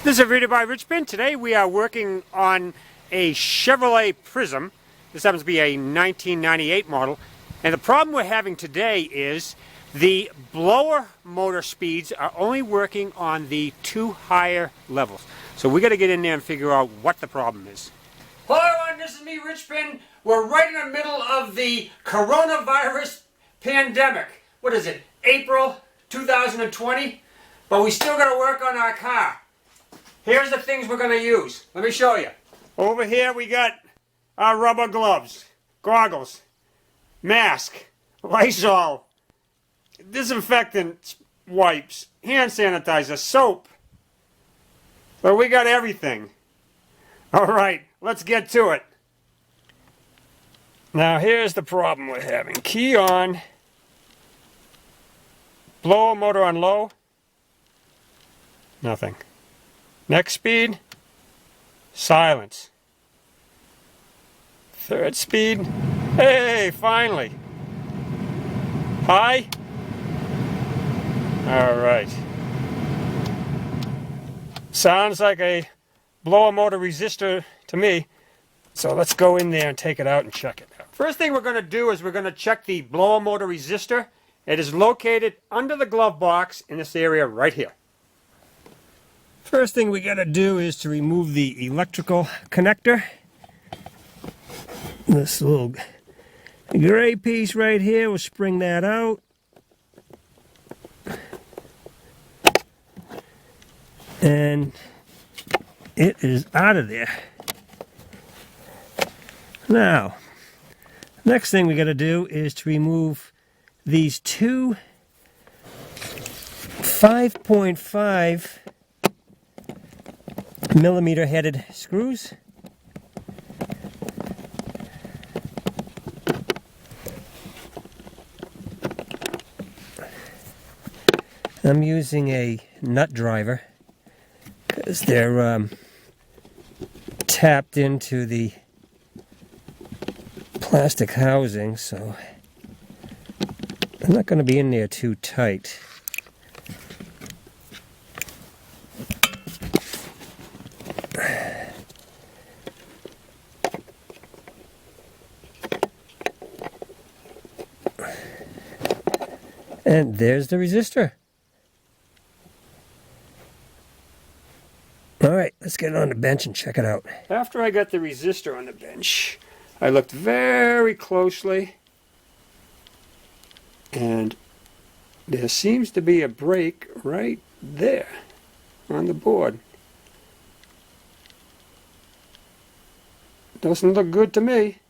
This is a video by Rich Pin. Today we are working on a Chevrolet Prism. This happens to be a 1998 model. And the problem we're having today is the blower motor speeds are only working on the two higher levels. So we got to get in there and figure out what the problem is. Hello everyone, this is me, Rich Pin. We're right in the middle of the coronavirus pandemic. What is it, April 2020? But we still got to work on our car. Here's the things we're going to use. Let me show you. Over here we got our rubber gloves, goggles, mask, Lysol, disinfectant wipes, hand sanitizer, soap. But we got everything. All right, let's get to it. Now here's the problem we're having. Key on, blower motor on low, nothing. Next speed, silence. Third speed, hey, finally. High. All right. Sounds like a blower motor resistor to me. So let's go in there and take it out and check it out. First thing we're going to do is we're going to check the blower motor resistor. It is located under the glove box in this area right here. First thing we got to do is to remove the electrical connector. This little gray piece right here, we'll spring that out. And it is out of there. Now, next thing we got to do is to remove these two 5.5 millimeter headed screws. I'm using a nut driver because they're tapped into the plastic housing, so I'm not going to be in there too tight. And there's the resistor. Alright, let's get it on the bench and check it out. After I got the resistor on the bench, I looked very closely, and there seems to be a break right there on the board. Doesn't look good to me.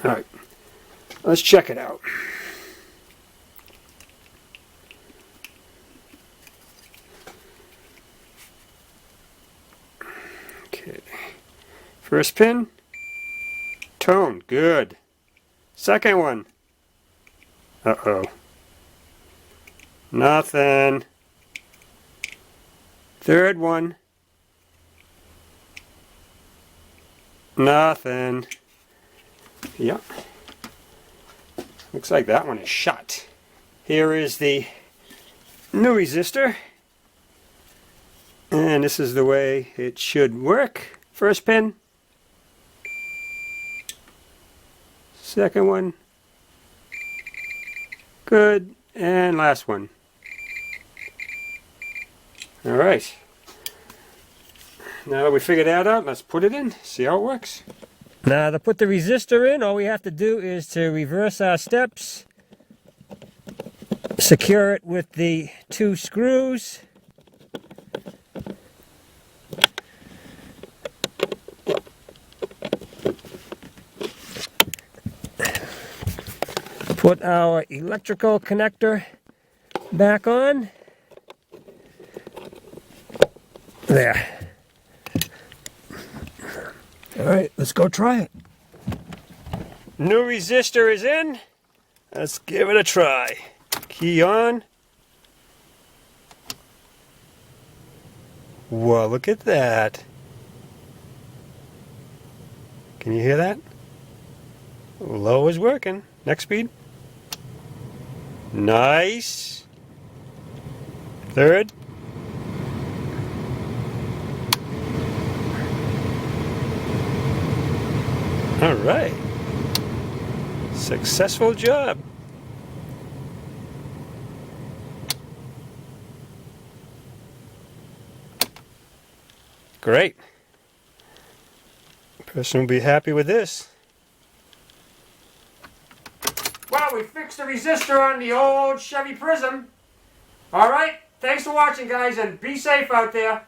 Alright, let's check it out. Okay, first pin, tone, good. Second one, uh-oh, nothing. Third one, nothing. Yep, looks like that one is shot. Here is the new resistor. And this is the way it should work. First pin. Second one. Good. And last one. Alright. Now that we figured that out, let's put it in. See how it works. Now to put the resistor in, all we have to do is to reverse our steps. Secure it with the two screws. Put our electrical connector back on. There. Alright, let's go try it. New resistor is in. Let's give it a try. Key on. Whoa, look at that. Can you hear that? Low is working. Next speed. Nice. Third. All right. Successful job. Great. Person will be happy with this. Well, we fixed the resistor on the old Chevy Prism. All right. Thanks for watching, guys, and be safe out there.